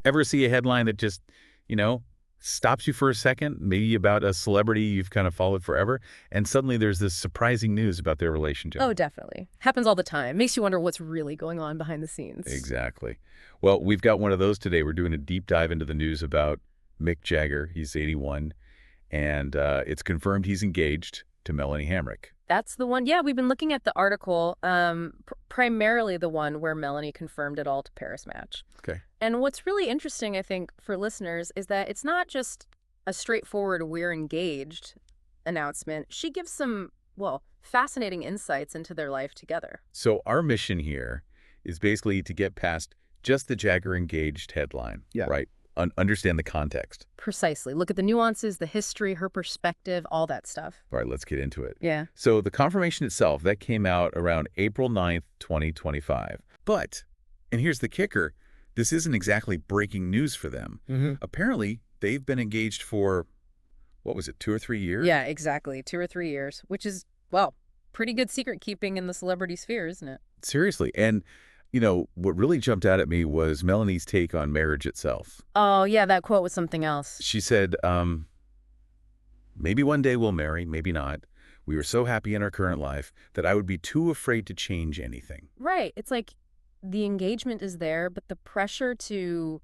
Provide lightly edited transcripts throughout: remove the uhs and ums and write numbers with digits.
Ever see a headline that just, you know, stops you for a second, maybe about a celebrity you've kind of followed forever, and suddenly there's this surprising news about their relationship? Oh, definitely. Happens all the time. Makes you wonder what's really going on behind the scenes. Exactly. Well, we've got one of those today. We're doing a deep dive into the news about Mick Jagger. He's 81, and it's confirmed he's engaged to Melanie Hamrick. That's the one. Yeah, we've been looking at the article, primarily the one where Melanie confirmed it all to Paris Match. Okay. And what's really interesting, I think, for listeners is that it's not just a straightforward "we're engaged" announcement. She gives some, well, fascinating insights into their life together. So our mission here is basically to get past just the Jagger engaged headline, right? Understand the context. Precisely. Look at the nuances, the history, her perspective, all that stuff. All right, let's get into it. Yeah. So the confirmation itself, that came out around April 9th, 2025. But, and here's the kicker, this isn't exactly breaking news for them. Apparently, they've been engaged for, what was it, 2 or 3 years? Yeah, exactly. 2 or 3 years, which is, well, pretty good secret keeping in the celebrity sphere, isn't it? Seriously. And, you know, what really jumped out at me was Melanie's take on marriage itself. Oh, yeah, that quote was something else. She said, maybe one day we'll marry, maybe not. We were so happy in our current life that I would be too afraid to change anything. Right. It's like the engagement is there, but the pressure to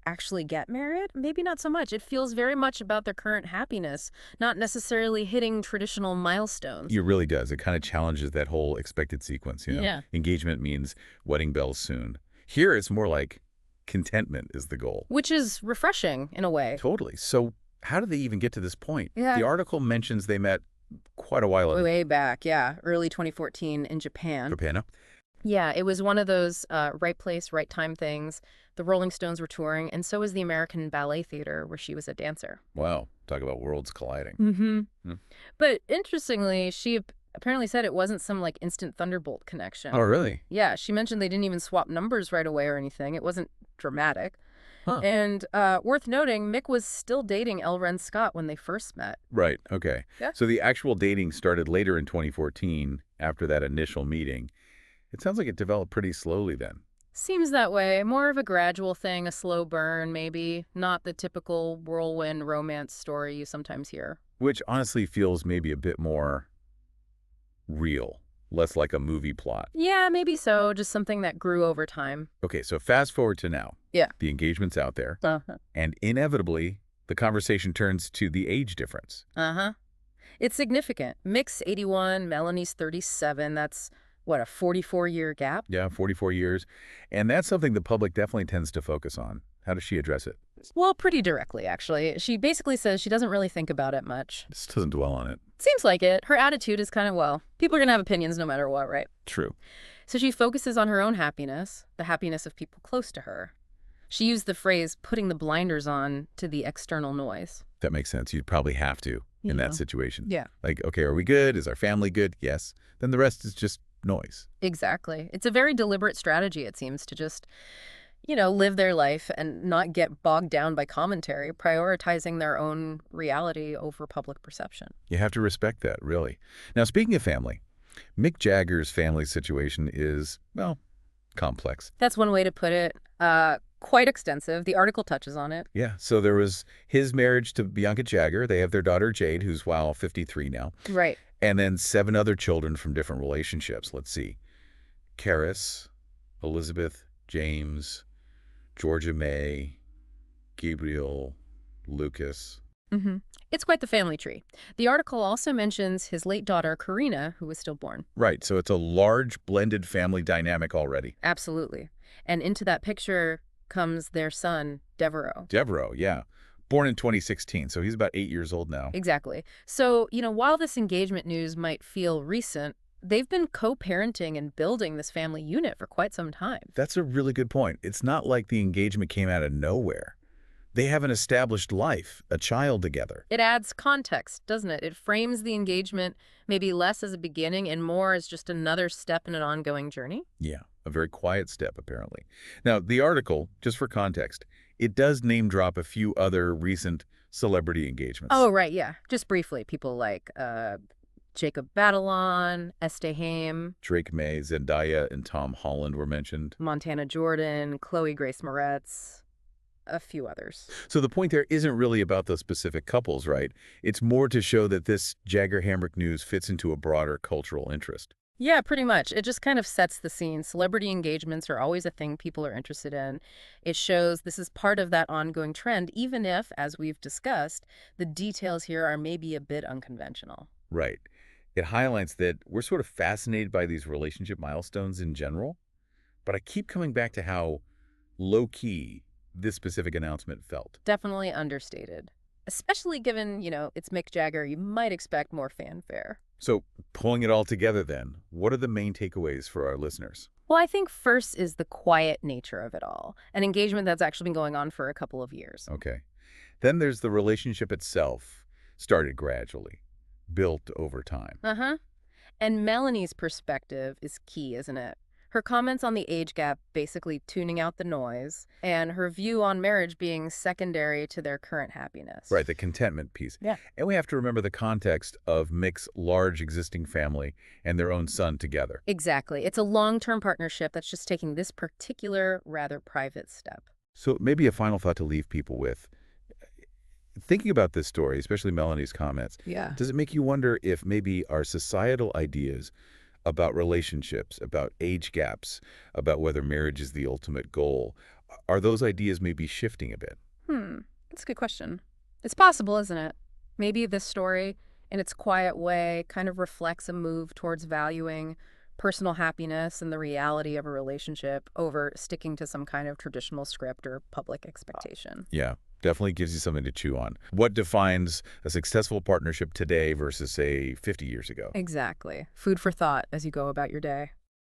actually get married, maybe not so much. It feels very much about their current happiness, not necessarily hitting traditional milestones. It really does. It kind of challenges that whole expected sequence, you know? Yeah. Engagement means wedding bells soon. Here, it's more like contentment is the goal. Which is refreshing in a way. Totally. So how did they even get to this point? Yeah. The article mentions they met quite a while ago. Way back, yeah. Early 2014 in Japan. Japan, huh? Yeah, it was one of those right place, right time things. The Rolling Stones were touring, and so was the American Ballet Theater, where she was a dancer. Wow. Talk about worlds colliding. Mm-hmm. But interestingly, she apparently said it wasn't some, like, instant thunderbolt connection. Oh, really? Yeah, she mentioned they didn't even swap numbers right away or anything. It wasn't dramatic. Huh. And worth noting, Mick was still dating L. Ren Scott when they first met. Right. Okay. Yeah. So the actual dating started later in 2014 after that initial meeting. It sounds like it developed pretty slowly then. Seems that way. More of a gradual thing, a slow burn, maybe. Not the typical whirlwind romance story you sometimes hear. Which honestly feels maybe a bit more real, less like a movie plot. Yeah, maybe so. Just something that grew over time. Okay, so fast forward to now. Yeah. The engagement's out there. Uh-huh. And inevitably, the conversation turns to the age difference. Uh-huh. It's significant. Mick's 81, Melanie's 37. That's, what, a 44-year gap? Yeah, 44 years. And that's something the public definitely tends to focus on. How does she address it? Well, pretty directly, actually. She basically says she doesn't really think about it much. Just doesn't dwell on it. Seems like it. Her attitude is kind of, well, people are going to have opinions no matter what, right? True. So she focuses on her own happiness, the happiness of people close to her. She used the phrase, putting the blinders on to the external noise. That makes sense. You'd probably have to in Yeah. that situation. Yeah. Like, okay, are we good? Is our family good? Yes. Then the rest is just noise. Exactly. It's a very deliberate strategy, it seems, to just, live their life and not get bogged down by commentary, prioritizing their own reality over public perception. You have to respect that, really. Now, speaking of family, Mick Jagger's family situation is, well, complex. That's one way to put it. Quite extensive. The article touches on it. Yeah, so there was his marriage to Bianca Jagger. They have their daughter, Jade, who's, 53 now. Right. And then 7 other children from different relationships. Let's see. Karis, Elizabeth, James, Georgia May, Gabriel, Lucas. It's quite the family tree. The article also mentions his late daughter, Karina, who was stillborn. Right, so it's a large blended family dynamic already. Absolutely. And into that picture comes their son, Devereaux. Devereaux, yeah. Born in 2016, so he's about 8 years old now. Exactly. So, while this engagement news might feel recent, they've been co-parenting and building this family unit for quite some time. That's a really good point. It's not like the engagement came out of nowhere. They have an established life, a child together. It adds context, doesn't it? It frames the engagement maybe less as a beginning and more as just another step in an ongoing journey. Yeah, a very quiet step, apparently. Now, the article, just for context, it does name drop a few other recent celebrity engagements. Oh, right, yeah. Just briefly, people like Jacob Batalon, Estee Haim, Drake May, Zendaya, and Tom Holland were mentioned. Montana Jordan, Chloe Grace Moretz. a few others. So the point there isn't really about those specific couples, right? It's more to show that this Jagger-Hamrick news fits into a broader cultural interest. Yeah, pretty much. It just kind of sets the scene. Celebrity engagements are always a thing people are interested in. It shows this is part of that ongoing trend, even if, as we've discussed, the details here are maybe a bit unconventional. Right. It highlights that we're sort of fascinated by these relationship milestones in general, but I keep coming back to how low-key this specific announcement felt. Definitely understated. Especially given, it's Mick Jagger, you might expect more fanfare. So pulling it all together then, what are the main takeaways for our listeners? Well, I think first is the quiet nature of it all, an engagement that's actually been going on for a couple of years. Okay. Then there's the relationship itself, started gradually, built over time. Uh-huh. And Melanie's perspective is key, isn't it? Her comments on the age gap basically tuning out the noise, and her view on marriage being secondary to their current happiness. Right, the contentment piece. Yeah. And we have to remember the context of Mick's large existing family and their own son together. Exactly. It's a long-term partnership that's just taking this particular, rather private step. So maybe a final thought to leave people with. Thinking about this story, especially Melanie's comments, Yeah. does it make you wonder if maybe our societal ideas about relationships, about age gaps, about whether marriage is the ultimate goal, are those ideas maybe shifting a bit? That's a good question. It's possible, isn't it? Maybe this story, in its quiet way, kind of reflects a move towards valuing personal happiness and the reality of a relationship over sticking to some kind of traditional script or public expectation. Yeah, definitely gives you something to chew on. What defines a successful partnership today versus, say, 50 years ago? Exactly. Food for thought as you go about your day.